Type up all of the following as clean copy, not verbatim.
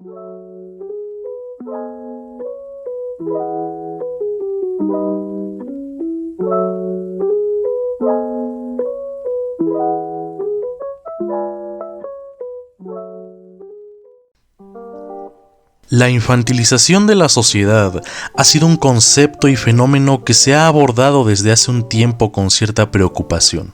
La infantilización de la sociedad ha sido un concepto y fenómeno que se ha abordado desde hace un tiempo con cierta preocupación.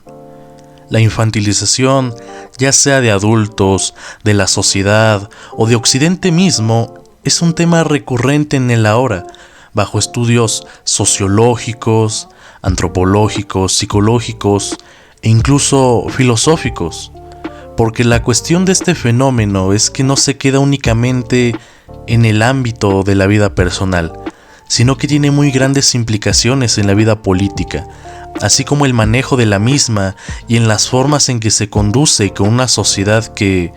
La infantilización, ya sea de adultos, de la sociedad o de Occidente mismo, es un tema recurrente en el ahora, bajo estudios sociológicos, antropológicos, psicológicos e incluso filosóficos, porque la cuestión de este fenómeno es que no se queda únicamente en el ámbito de la vida personal, sino que tiene muy grandes implicaciones en la vida política, así como el manejo de la misma y en las formas en que se conduce con una sociedad que,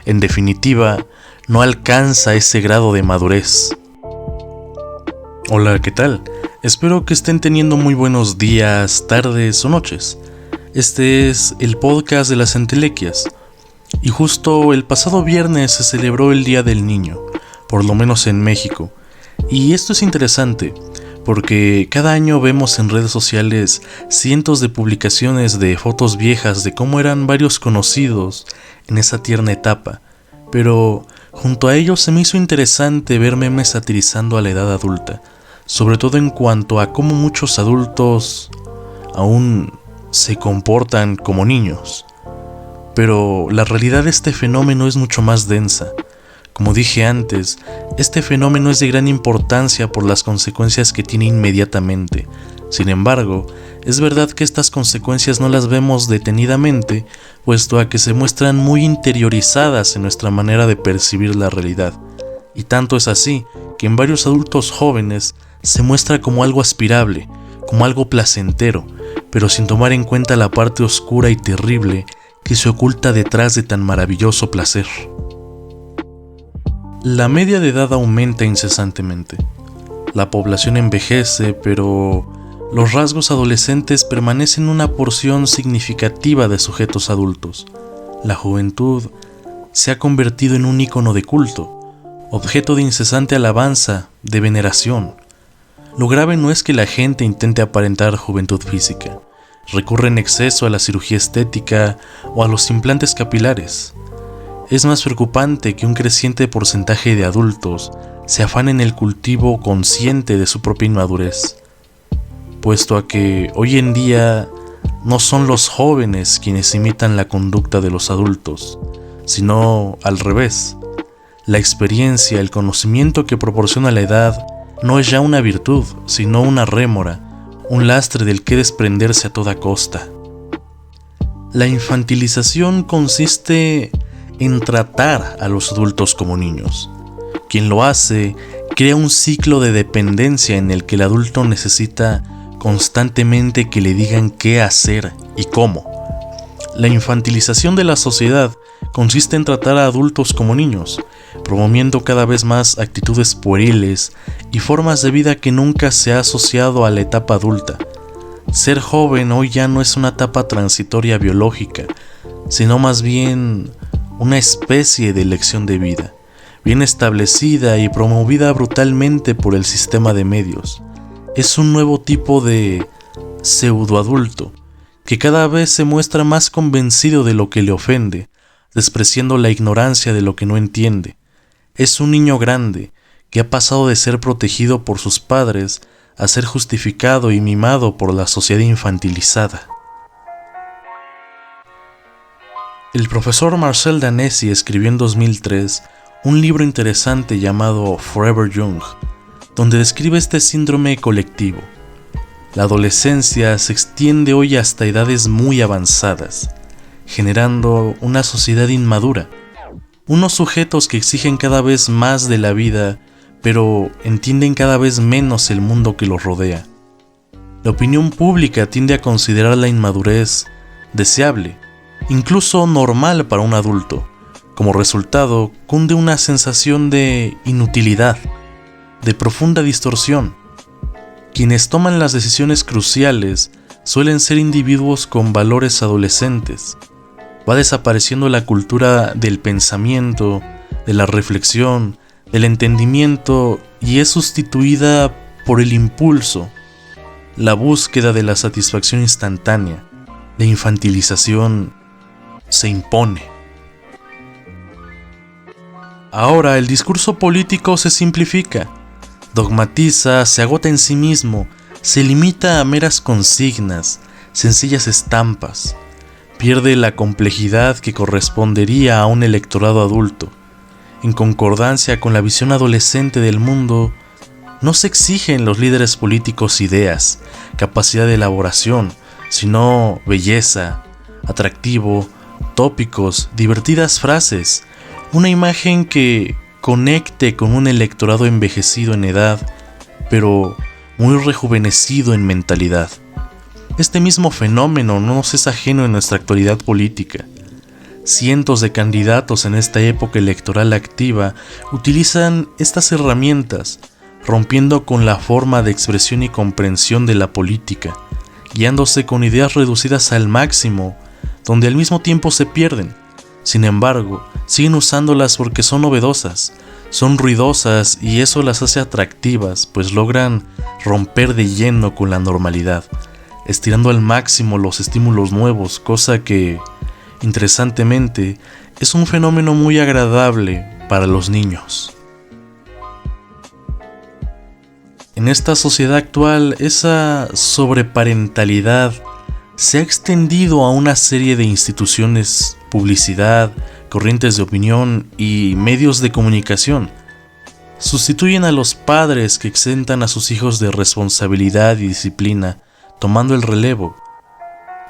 en definitiva, no alcanza ese grado de madurez. Hola, ¿qué tal? Espero que estén teniendo muy buenos días, tardes o noches. Este es el podcast de las entelequias, y justo el pasado viernes se celebró el Día del Niño, por lo menos en México, y esto es interesante, porque cada año vemos en redes sociales cientos de publicaciones de fotos viejas de cómo eran varios conocidos en esa tierna etapa, pero junto a ello se me hizo interesante ver memes satirizando a la edad adulta, sobre todo en cuanto a cómo muchos adultos aún se comportan como niños. Pero la realidad de este fenómeno es mucho más densa. Como dije antes, este fenómeno es de gran importancia por las consecuencias que tiene inmediatamente. Sin embargo, es verdad que estas consecuencias no las vemos detenidamente, puesto a que se muestran muy interiorizadas en nuestra manera de percibir la realidad. Y tanto es así que en varios adultos jóvenes se muestra como algo aspirable, como algo placentero, pero sin tomar en cuenta la parte oscura y terrible que se oculta detrás de tan maravilloso placer. La media de edad aumenta incesantemente. La población envejece, pero los rasgos adolescentes permanecen en una porción significativa de sujetos adultos. La juventud se ha convertido en un ícono de culto, objeto de incesante alabanza, de veneración. Lo grave no es que la gente intente aparentar juventud física, recurre en exceso a la cirugía estética o a los implantes capilares. Es más preocupante que un creciente porcentaje de adultos se afanen en el cultivo consciente de su propia inmadurez, puesto a que hoy en día no son los jóvenes quienes imitan la conducta de los adultos, sino al revés. La experiencia, el conocimiento que proporciona la edad no es ya una virtud, sino una rémora, un lastre del que desprenderse a toda costa. La infantilización consiste en tratar a los adultos como niños. Quien lo hace crea un ciclo de dependencia en el que el adulto necesita constantemente que le digan qué hacer y cómo. La infantilización de la sociedad consiste en tratar a adultos como niños, promoviendo cada vez más actitudes pueriles y formas de vida que nunca se ha asociado a la etapa adulta. Ser joven hoy ya no es una etapa transitoria biológica, sino más bien una especie de elección de vida, bien establecida y promovida brutalmente por el sistema de medios. Es un nuevo tipo de pseudoadulto, que cada vez se muestra más convencido de lo que le ofende, despreciando la ignorancia de lo que no entiende. Es un niño grande, que ha pasado de ser protegido por sus padres a ser justificado y mimado por la sociedad infantilizada. El profesor Marcel Danesi escribió en 2003 un libro interesante llamado Forever Young, donde describe este síndrome colectivo. La adolescencia se extiende hoy hasta edades muy avanzadas, generando una sociedad inmadura, unos sujetos que exigen cada vez más de la vida, pero entienden cada vez menos el mundo que los rodea. La opinión pública tiende a considerar la inmadurez deseable, incluso normal para un adulto. Como resultado, cunde una sensación de inutilidad, de profunda distorsión. Quienes toman las decisiones cruciales suelen ser individuos con valores adolescentes. Va desapareciendo la cultura del pensamiento, de la reflexión, del entendimiento y es sustituida por el impulso, la búsqueda de la satisfacción instantánea. La infantilización se impone. Ahora el discurso político se simplifica, dogmatiza, se agota en sí mismo, se limita a meras consignas, sencillas estampas, pierde la complejidad que correspondería a un electorado adulto. En concordancia con la visión adolescente del mundo, no se exigen los líderes políticos ideas, capacidad de elaboración, sino belleza, atractivo, tópicos, divertidas frases, una imagen que conecte con un electorado envejecido en edad, pero muy rejuvenecido en mentalidad. Este mismo fenómeno no nos es ajeno en nuestra actualidad política. Cientos de candidatos en esta época electoral activa utilizan estas herramientas, rompiendo con la forma de expresión y comprensión de la política, guiándose con ideas reducidas al máximo, donde al mismo tiempo se pierden. Sin embargo, siguen usándolas porque son novedosas, son ruidosas y eso las hace atractivas, pues logran romper de lleno con la normalidad, estirando al máximo los estímulos nuevos, cosa que, interesantemente, es un fenómeno muy agradable para los niños. En esta sociedad actual, esa sobreparentalidad se ha extendido a una serie de instituciones, publicidad, corrientes de opinión y medios de comunicación. Sustituyen a los padres que exentan a sus hijos de responsabilidad y disciplina, tomando el relevo.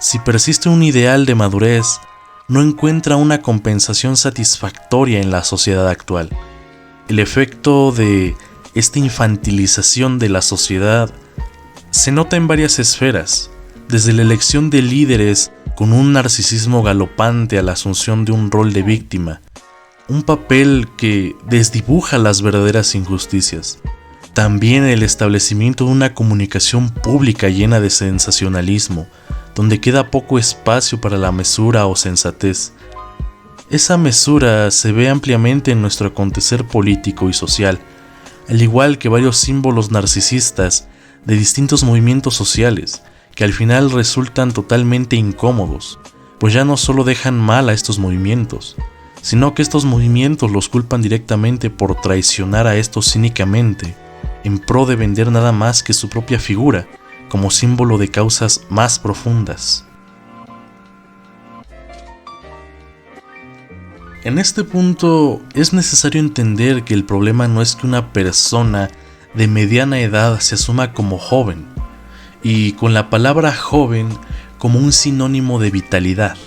Si persiste un ideal de madurez, no encuentra una compensación satisfactoria en la sociedad actual. El efecto de esta infantilización de la sociedad se nota en varias esferas, desde la elección de líderes con un narcisismo galopante a la asunción de un rol de víctima, un papel que desdibuja las verdaderas injusticias. También el establecimiento de una comunicación pública llena de sensacionalismo, donde queda poco espacio para la mesura o sensatez. Esa mesura se ve ampliamente en nuestro acontecer político y social, al igual que varios símbolos narcisistas de distintos movimientos sociales, que al final resultan totalmente incómodos, pues ya no solo dejan mal a estos movimientos, sino que estos movimientos los culpan directamente por traicionar a estos cínicamente, en pro de vender nada más que su propia figura, como símbolo de causas más profundas. En este punto es necesario entender que el problema no es que una persona de mediana edad se asuma como joven, y con la palabra joven como un sinónimo de vitalidad.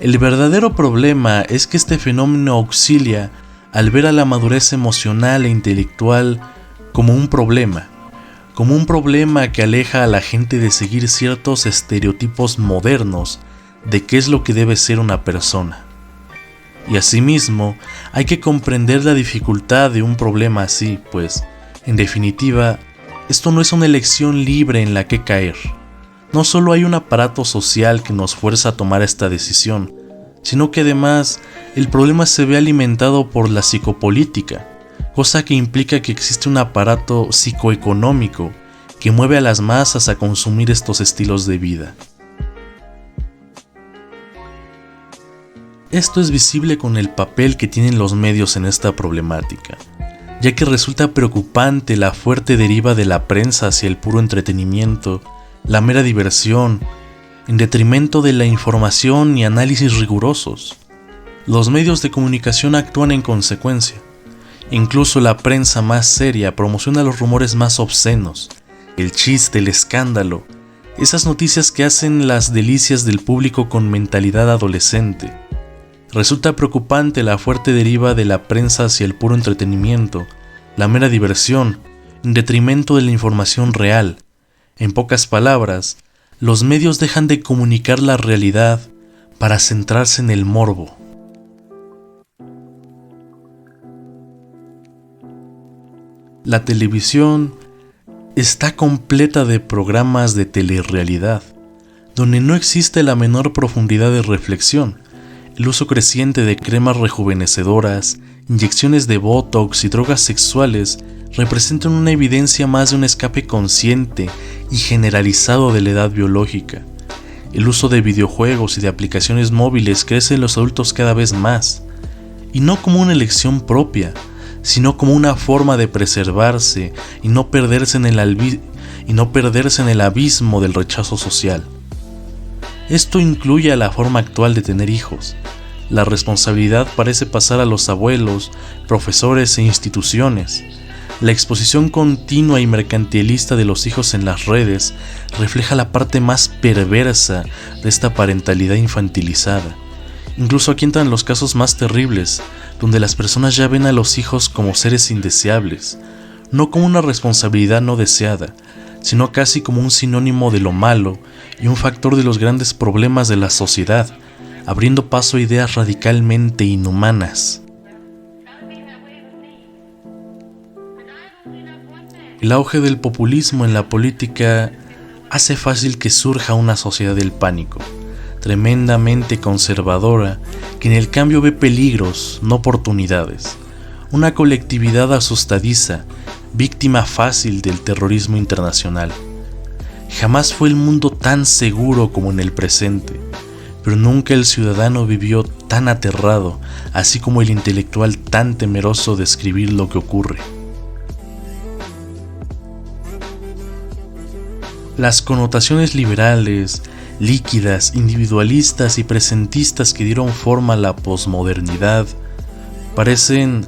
El verdadero problema es que este fenómeno auxilia al ver a la madurez emocional e intelectual como un problema que aleja a la gente de seguir ciertos estereotipos modernos de qué es lo que debe ser una persona. Y asimismo, hay que comprender la dificultad de un problema así, pues, en definitiva, esto no es una elección libre en la que caer. No solo hay un aparato social que nos fuerza a tomar esta decisión, sino que además el problema se ve alimentado por la psicopolítica, cosa que implica que existe un aparato psicoeconómico que mueve a las masas a consumir estos estilos de vida. Esto es visible con el papel que tienen los medios en esta problemática, ya que resulta preocupante la fuerte deriva de la prensa hacia el puro entretenimiento, la mera diversión, en detrimento de la información y análisis rigurosos. Los medios de comunicación actúan en consecuencia. Incluso la prensa más seria promociona los rumores más obscenos, el chiste, el escándalo, esas noticias que hacen las delicias del público con mentalidad adolescente. Resulta preocupante la fuerte deriva de la prensa hacia el puro entretenimiento, la mera diversión, en detrimento de la información real. En pocas palabras, los medios dejan de comunicar la realidad para centrarse en el morbo. La televisión está completa de programas de telerrealidad, donde no existe la menor profundidad de reflexión, el uso creciente de cremas rejuvenecedoras Inyecciones de botox y drogas sexuales representan una evidencia más de un escape consciente y generalizado de la edad biológica. El uso de videojuegos y de aplicaciones móviles crece en los adultos cada vez más, y no como una elección propia, sino como una forma de preservarse y no perderse en el abismo del rechazo social. Esto incluye a la forma actual de tener hijos. La responsabilidad parece pasar a los abuelos, profesores e instituciones. La exposición continua y mercantilista de los hijos en las redes refleja la parte más perversa de esta parentalidad infantilizada. Incluso aquí entran los casos más terribles, donde las personas ya ven a los hijos como seres indeseables, no como una responsabilidad no deseada, sino casi como un sinónimo de lo malo y un factor de los grandes problemas de la sociedad, abriendo paso a ideas radicalmente inhumanas. El auge del populismo en la política hace fácil que surja una sociedad del pánico, tremendamente conservadora, que en el cambio ve peligros, no oportunidades. Una colectividad asustadiza, víctima fácil del terrorismo internacional. Jamás fue el mundo tan seguro como en el presente, pero nunca el ciudadano vivió tan aterrado, así como el intelectual tan temeroso de escribir lo que ocurre. Las connotaciones liberales, líquidas, individualistas y presentistas que dieron forma a la posmodernidad parecen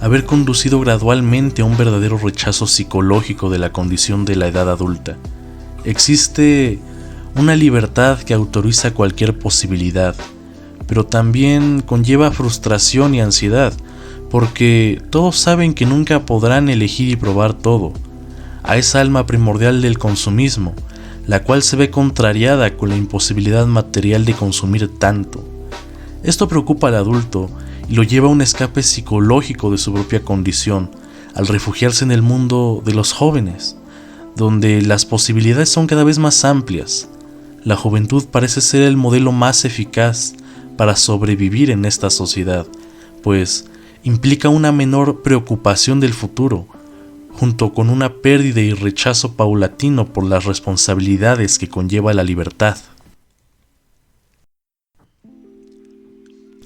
haber conducido gradualmente a un verdadero rechazo psicológico de la condición de la edad adulta. Existe una libertad que autoriza cualquier posibilidad, pero también conlleva frustración y ansiedad, porque todos saben que nunca podrán elegir y probar todo. A esa alma primordial del consumismo, la cual se ve contrariada con la imposibilidad material de consumir tanto. Esto preocupa al adulto y lo lleva a un escape psicológico de su propia condición, al refugiarse en el mundo de los jóvenes, donde las posibilidades son cada vez más amplias. La juventud parece ser el modelo más eficaz para sobrevivir en esta sociedad, pues implica una menor preocupación del futuro, junto con una pérdida y rechazo paulatino por las responsabilidades que conlleva la libertad.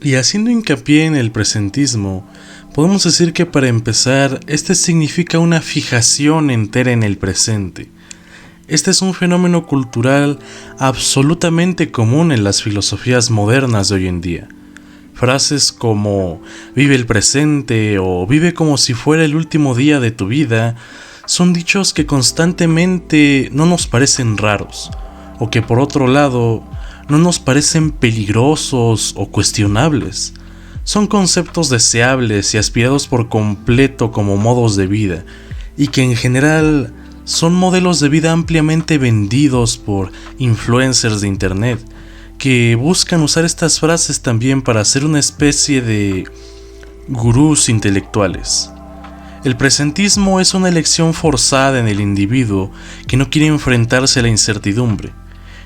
Y haciendo hincapié en el presentismo, podemos decir que para empezar, este significa una fijación entera en el presente. Este es un fenómeno cultural absolutamente común en las filosofías modernas de hoy en día. Frases como vive el presente o vive como si fuera el último día de tu vida son dichos que constantemente no nos parecen raros, o que por otro lado no nos parecen peligrosos o cuestionables. Son conceptos deseables y aspirados por completo como modos de vida, y que en general son modelos de vida ampliamente vendidos por influencers de internet, que buscan usar estas frases también para ser una especie de gurús intelectuales. El presentismo es una elección forzada en el individuo que no quiere enfrentarse a la incertidumbre.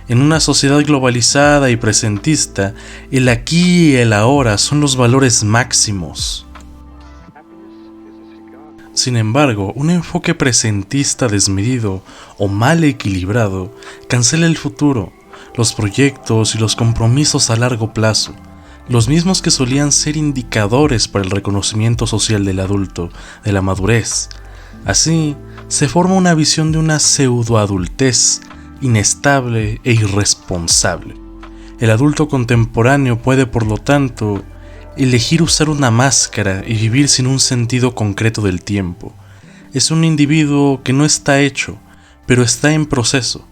En una sociedad globalizada y presentista, el aquí y el ahora son los valores máximos. Sin embargo, un enfoque presentista desmedido o mal equilibrado cancela el futuro, los proyectos y los compromisos a largo plazo, los mismos que solían ser indicadores para el reconocimiento social del adulto, de la madurez. Así, se forma una visión de una pseudoadultez inestable e irresponsable. El adulto contemporáneo puede, por lo tanto, elegir usar una máscara y vivir sin un sentido concreto del tiempo. Es un individuo que no está hecho, pero está en proceso.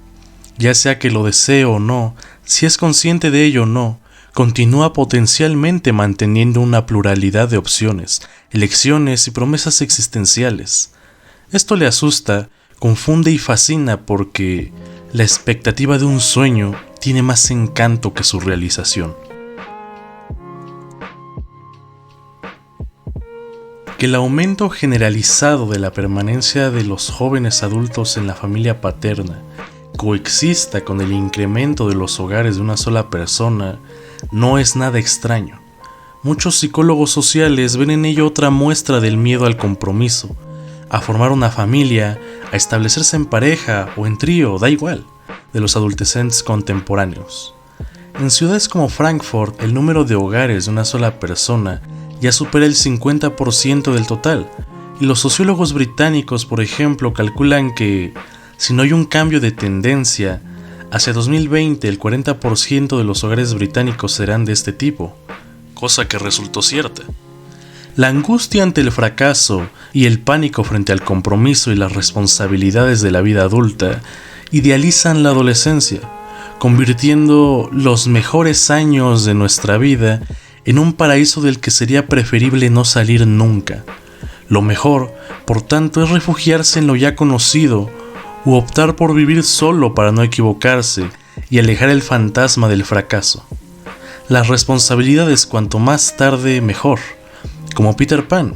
Ya sea que lo desee o no, si es consciente de ello o no, continúa potencialmente manteniendo una pluralidad de opciones, elecciones y promesas existenciales. Esto le asusta, confunde y fascina porque la expectativa de un sueño tiene más encanto que su realización. Que el aumento generalizado de la permanencia de los jóvenes adultos en la familia paterna coexista con el incremento de los hogares de una sola persona no es nada extraño. Muchos psicólogos sociales ven en ello otra muestra del miedo al compromiso, a formar una familia, a establecerse en pareja o en trío, da igual, de los adolescentes contemporáneos. En ciudades como Frankfurt, el número de hogares de una sola persona ya supera el 50% del total, y los sociólogos británicos, por ejemplo, calculan que, si no hay un cambio de tendencia, hacia 2020 el 40% de los hogares británicos serán de este tipo, cosa que resultó cierta. La angustia ante el fracaso y el pánico frente al compromiso y las responsabilidades de la vida adulta idealizan la adolescencia, convirtiendo los mejores años de nuestra vida en un paraíso del que sería preferible no salir nunca. Lo mejor, por tanto, es refugiarse en lo ya conocido u optar por vivir solo para no equivocarse y alejar el fantasma del fracaso. Las responsabilidades cuanto más tarde mejor, como Peter Pan,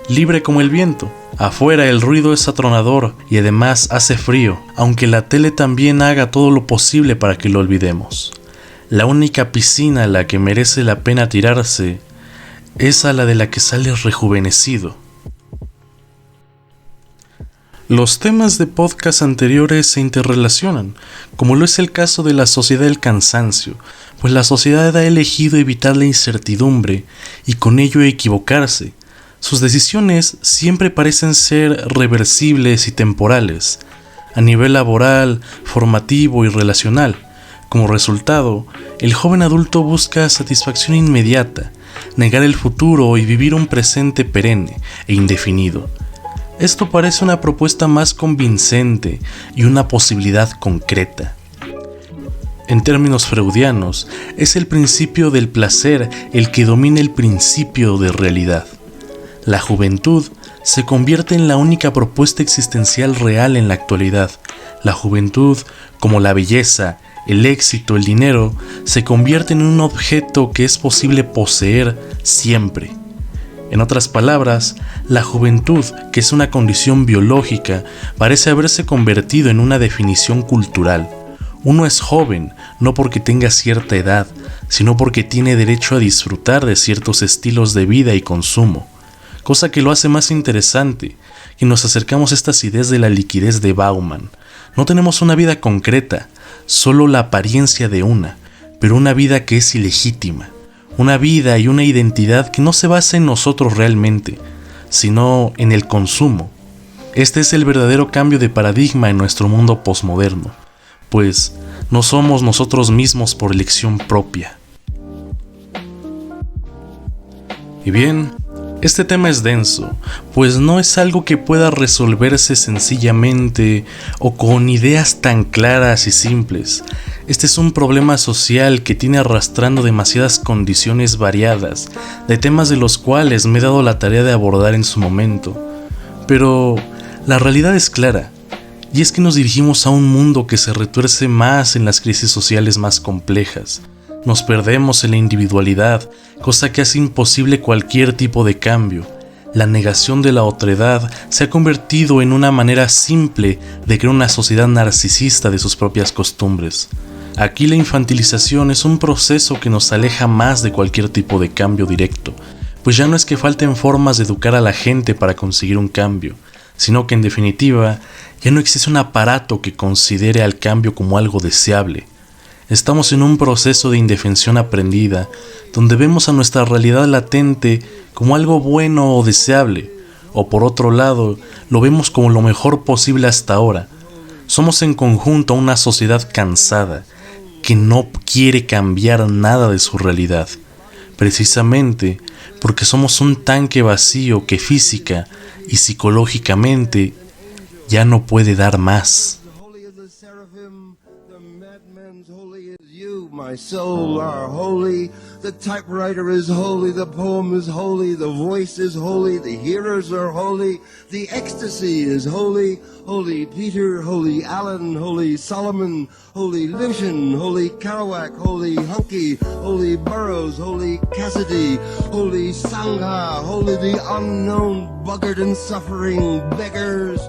libre como el viento. Afuera el ruido es atronador y además hace frío, aunque la tele también haga todo lo posible para que lo olvidemos. La única piscina a la que merece la pena tirarse es a la de la que sales rejuvenecido. Los temas de podcast anteriores se interrelacionan, como lo es el caso de la sociedad del cansancio, pues la sociedad ha elegido evitar la incertidumbre y con ello equivocarse. Sus decisiones siempre parecen ser reversibles y temporales, a nivel laboral, formativo y relacional. Como resultado, el joven adulto busca satisfacción inmediata, negar el futuro y vivir un presente perenne e indefinido. Esto parece una propuesta más convincente y una posibilidad concreta. En términos freudianos, es el principio del placer el que domina el principio de realidad. La juventud se convierte en la única propuesta existencial real en la actualidad. La juventud, como la belleza, el éxito, el dinero, se convierte en un objeto que es posible poseer siempre. En otras palabras, la juventud, que es una condición biológica, parece haberse convertido en una definición cultural. Uno es joven, no porque tenga cierta edad, sino porque tiene derecho a disfrutar de ciertos estilos de vida y consumo, cosa que lo hace más interesante, que nos acercamos a estas ideas de la liquidez de Bauman. No tenemos una vida concreta, solo la apariencia de una, pero una vida que es ilegítima. Una vida y una identidad que no se basa en nosotros realmente, sino en el consumo. Este es el verdadero cambio de paradigma en nuestro mundo posmoderno, pues no somos nosotros mismos por elección propia. Y bien, este tema es denso, pues no es algo que pueda resolverse sencillamente o con ideas tan claras y simples. Este es un problema social que tiene arrastrando demasiadas condiciones variadas, de temas de los cuales me he dado la tarea de abordar en su momento. Pero la realidad es clara, y es que nos dirigimos a un mundo que se retuerce más en las crisis sociales más complejas. Nos perdemos en la individualidad, cosa que hace imposible cualquier tipo de cambio. La negación de la otredad se ha convertido en una manera simple de crear una sociedad narcisista de sus propias costumbres. Aquí la infantilización es un proceso que nos aleja más de cualquier tipo de cambio directo, pues ya no es que falten formas de educar a la gente para conseguir un cambio, sino que en definitiva ya no existe un aparato que considere al cambio como algo deseable. Estamos en un proceso de indefensión aprendida, donde vemos a nuestra realidad latente como algo bueno o deseable, o por otro lado, lo vemos como lo mejor posible hasta ahora. Somos en conjunto una sociedad cansada, que no quiere cambiar nada de su realidad, precisamente porque somos un tanque vacío que física y psicológicamente ya no puede dar más. My soul are holy, the typewriter is holy, the poem is holy, the voice is holy, the hearers are holy, the ecstasy is holy, holy Peter, holy Alan, holy Solomon, holy Lucian, holy Kerouac, holy Hunky, holy Burroughs, holy Cassidy, holy Sangha, holy the unknown, buggered and suffering beggars,